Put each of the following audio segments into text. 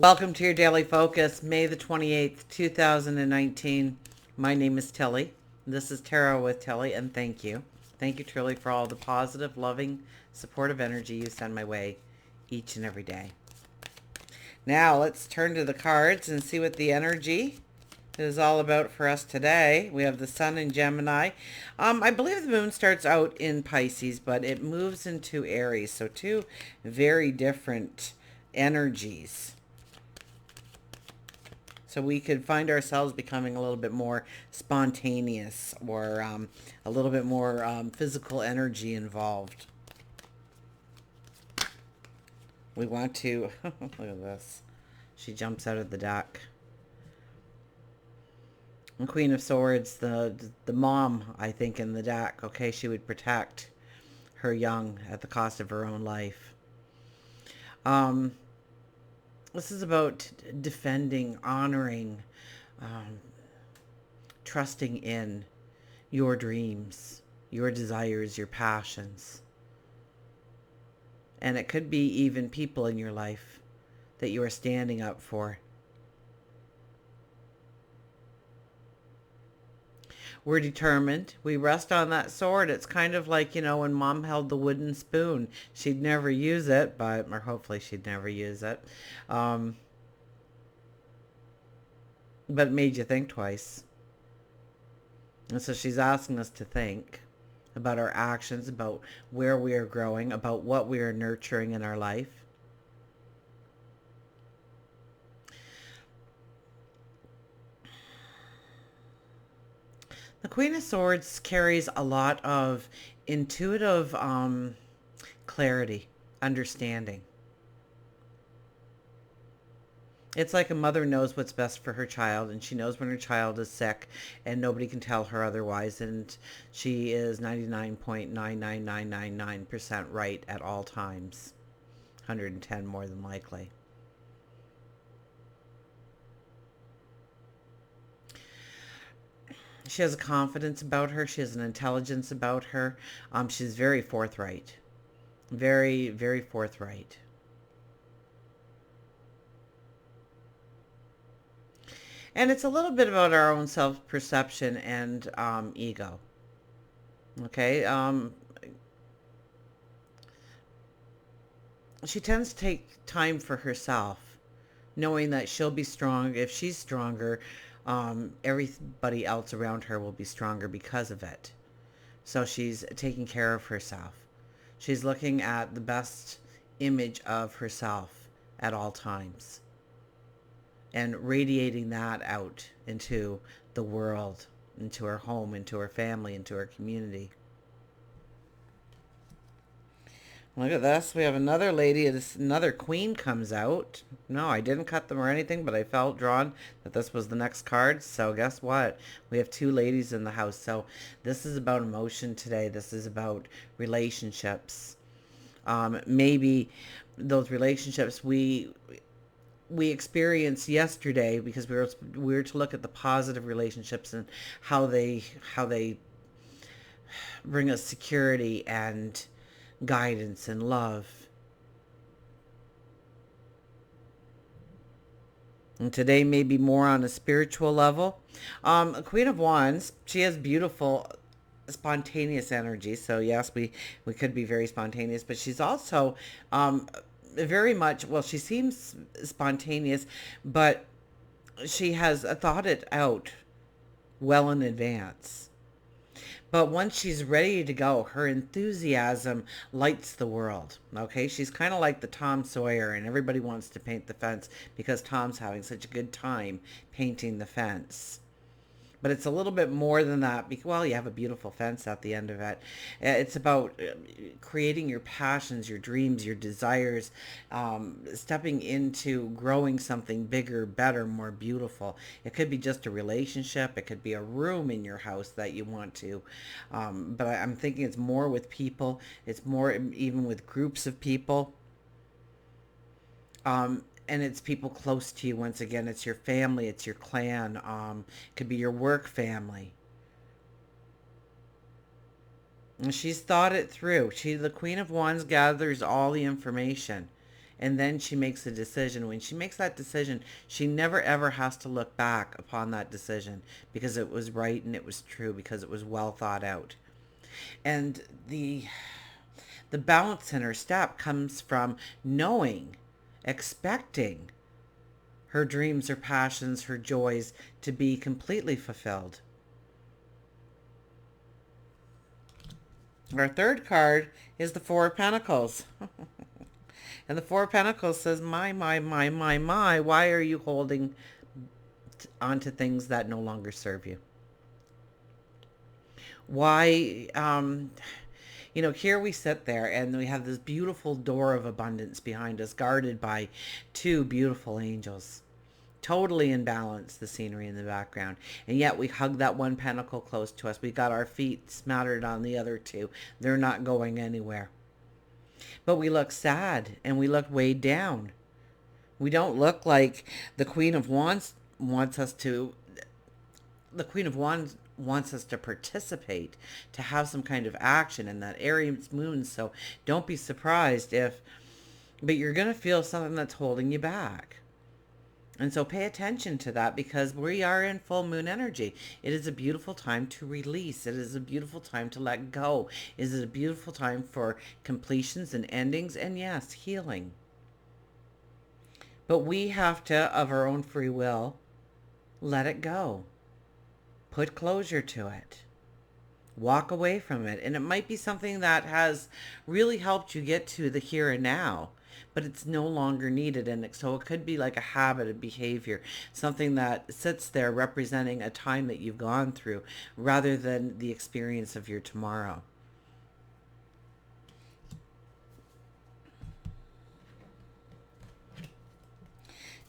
Welcome to your daily focus, May the 28th, 2019. My name is Tilly. This is Tarot with Tilly, and thank you. Thank you truly for all the positive, loving, supportive energy you send my way each and every day. Now, let's turn to the cards and see what the energy is all about for us today. We have the Sun in Gemini. I believe the Moon starts out in Pisces, but it moves into Aries. So two very different energies. So we could find ourselves becoming a little bit more spontaneous or a little bit more physical energy involved. We want to, look at this. She jumps out of the deck. And Queen of Swords, the mom, I think, in the deck. Okay, she would protect her young at the cost of her own life. This is about defending, honoring, trusting in your dreams, your desires, your passions. And it could be even people in your life that you are standing up for. We're determined. We rest on that sword. It's kind of like, when mom held the wooden spoon. She'd never use it, or hopefully she'd never use it. But it made you think twice. And so she's asking us to think about our actions, about where we are growing, about what we are nurturing in our life. The Queen of Swords carries a lot of intuitive clarity, understanding. It's like a mother knows what's best for her child, and she knows when her child is sick, and nobody can tell her otherwise, and she is 99.99999% right at all times. 110 more than likely. She has a confidence about her. She has an intelligence about her. She's very forthright. Very, very forthright. And it's a little bit about our own self-perception and ego. Okay? She tends to take time for herself, knowing that she'll be strong. If she's stronger, everybody else around her will be stronger because of it. So she's taking care of herself. She's looking at the best image of herself at all times and radiating that out into the world, into her home, into her family, into her community. Look at this. We have another lady. Another queen comes out. No, I didn't cut them or anything, but I felt drawn that this was the next card. So guess what? We have two ladies in the house. So this is about emotion today. This is about relationships. Maybe those relationships we experienced yesterday because we were to look at the positive relationships and how they bring us security and guidance and love. And today may be more on a spiritual level. Queen of Wands, she has beautiful spontaneous energy. So yes, we could be very spontaneous, but she's also very much, well, she seems spontaneous, but she has thought it out well in advance. But once she's ready to go, her enthusiasm lights the world. Okay, she's kind of like the Tom Sawyer, and everybody wants to paint the fence because Tom's having such a good time painting the fence. But it's a little bit more than that. Well, you have a beautiful fence at the end of it. It's about creating your passions, your dreams, your desires, stepping into growing something bigger, better, more beautiful. It could be just a relationship. It could be a room in your house that you want to. But I'm thinking it's more with people. It's more even with groups of people. And it's people close to you. Once again, it's your family, it's your clan, it could be your work family. And she's thought it through. The Queen of Wands gathers all the information, and then she makes a decision. When she makes that decision, she never ever has to look back upon that decision because it was right and it was true, because it was well thought out. And the balance in her step comes from knowing, expecting her dreams, her passions, her joys to be completely fulfilled. Our third card is the Four of Pentacles. And the Four of Pentacles says, my, why are you holding onto things that no longer serve you? Why, here we sit there and we have this beautiful door of abundance behind us, guarded by two beautiful angels. Totally in balance, the scenery in the background. And yet we hug that one pentacle close to us. We got our feet smattered on the other two. They're not going anywhere. But we look sad and we look weighed down. We don't look like the Queen of Wands wants us to. The Queen of Wands wants us to participate, to have some kind of action in that Aries moon. So don't be surprised but you're going to feel something that's holding you back. And so pay attention to that, because we are in full moon energy. It is a beautiful time to release. It is a beautiful time to let go. It is a beautiful time for completions and endings and, yes, healing. But we have to, of our own free will, let it go. Put closure to it. Walk away from it. And it might be something that has really helped you get to the here and now, but it's no longer needed. And so it could be like a habit, a behavior, something that sits there representing a time that you've gone through rather than the experience of your tomorrow.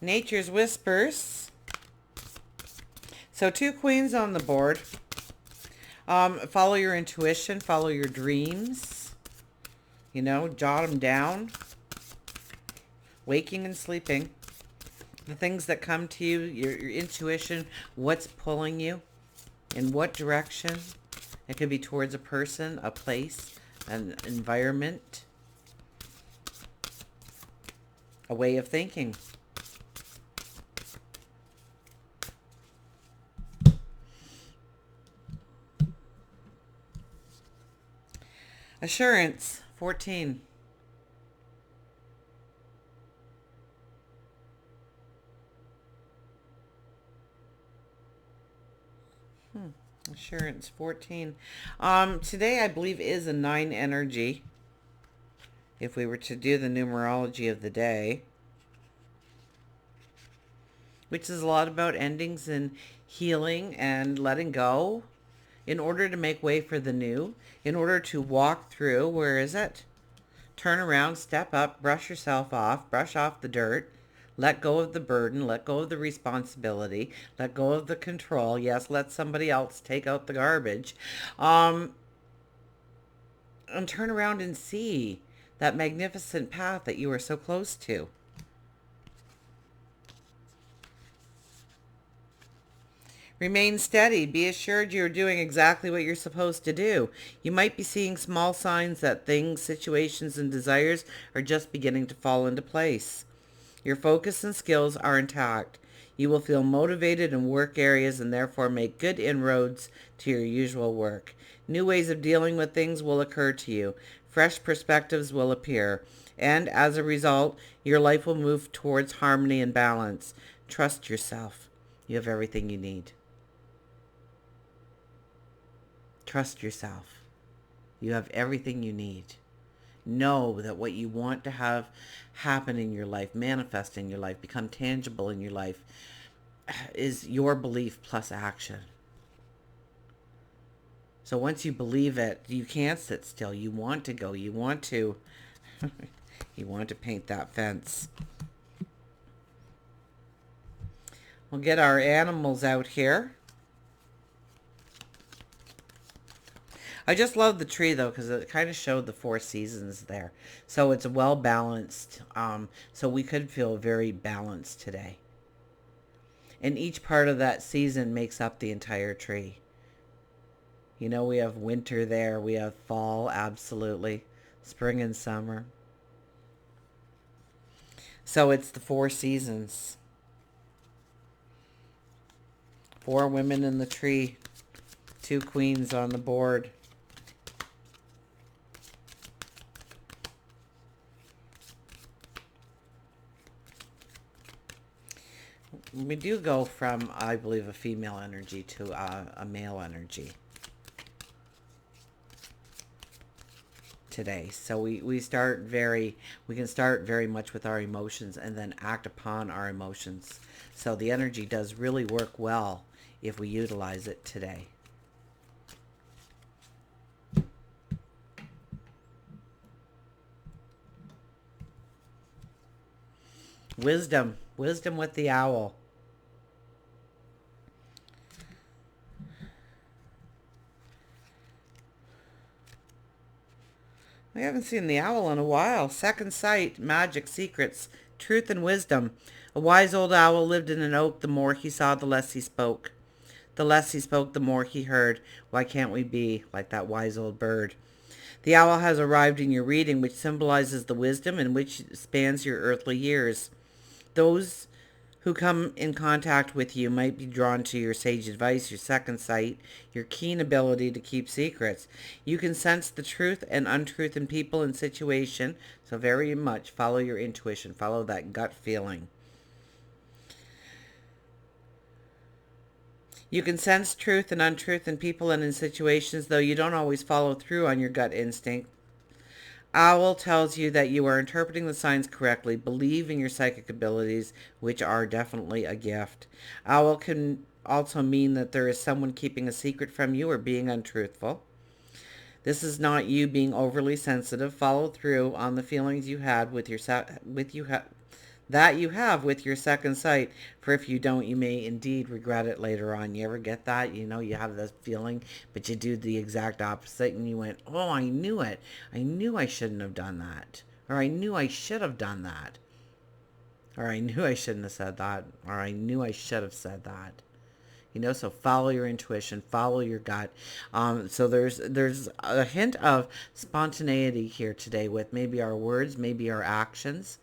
Nature's Whispers. So 2 queens on the board. Follow your intuition, follow your dreams, jot them down. Waking and sleeping, the things that come to you, your intuition, what's pulling you, in what direction. It could be towards a person, a place, an environment, a way of thinking. Assurance, 14. Assurance, 14. Today I believe is a 9 energy. If we were to do the numerology of the day, which is a lot about endings and healing and letting go in order to make way for the new, in order to walk through, where is it? Turn around, step up, brush yourself off, brush off the dirt, let go of the burden, let go of the responsibility, let go of the control. Yes, let somebody else take out the garbage. And turn around and see that magnificent path that you are so close to. Remain steady. Be assured you're doing exactly what you're supposed to do. You might be seeing small signs that things, situations, and desires are just beginning to fall into place. Your focus and skills are intact. You will feel motivated in work areas and therefore make good inroads to your usual work. New ways of dealing with things will occur to you. Fresh perspectives will appear. And as a result, your life will move towards harmony and balance. Trust yourself. You have everything you need. Trust yourself. You have everything you need. Know that what you want to have happen in your life, manifest in your life, become tangible in your life, is your belief plus action. So once you believe it, you can't sit still. You want to go. You want to you want to paint that fence. We'll get our animals out here. I just love the tree, though, because it kind of showed the 4 seasons there. So it's well balanced. So we could feel very balanced today. And each part of that season makes up the entire tree. We have winter there. We have fall, absolutely. Spring and summer. So it's the 4 seasons. 4 women in the tree. 2 queens on the board. We do go from, I believe, a female energy to a male energy today. So we can start very much with our emotions and then act upon our emotions. So the energy does really work well if we utilize it today. Wisdom. Wisdom with the owl. I haven't seen the owl in a while. Second sight, magic, secrets, truth, and wisdom. A wise old owl lived in an oak. The more he saw, the less he spoke. The less he spoke, the more he heard. Why can't we be like that wise old bird? The owl has arrived in your reading, which symbolizes the wisdom and which spans your earthly years. Those who come in contact with you might be drawn to your sage advice, your second sight, your keen ability to keep secrets. You can sense the truth and untruth in people and situation, so very much follow your intuition, follow that gut feeling. You can sense truth and untruth in people and in situations, though you don't always follow through on your gut instinct. Owl tells you that you are interpreting the signs correctly. Believe in your psychic abilities, which are definitely a gift. Owl can also mean that there is someone keeping a secret from you or being untruthful. This is not you being overly sensitive. Follow through on the feelings you had with your that you have with your second sight. For if you don't, you may indeed regret it later on. You ever get that? You know, you have this feeling, but you do the exact opposite, and you went, "Oh, I knew it. I knew I shouldn't have done that, or I knew I should have done that, or I knew I shouldn't have said that, or I knew I should have said that." You know, so follow your intuition, follow your gut. So there's a hint of spontaneity here today with maybe our words, maybe our actions.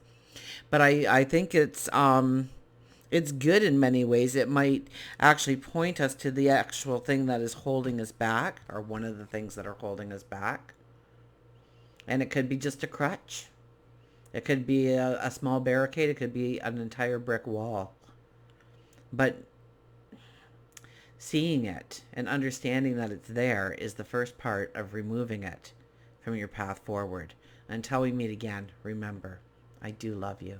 But I think it's good in many ways. It might actually point us to the actual thing that is holding us back, or one of the things that are holding us back. And it could be just a crutch. It could be a small barricade. It could be an entire brick wall. But seeing it and understanding that it's there is the first part of removing it from your path forward. Until we meet again, remember, I do love you.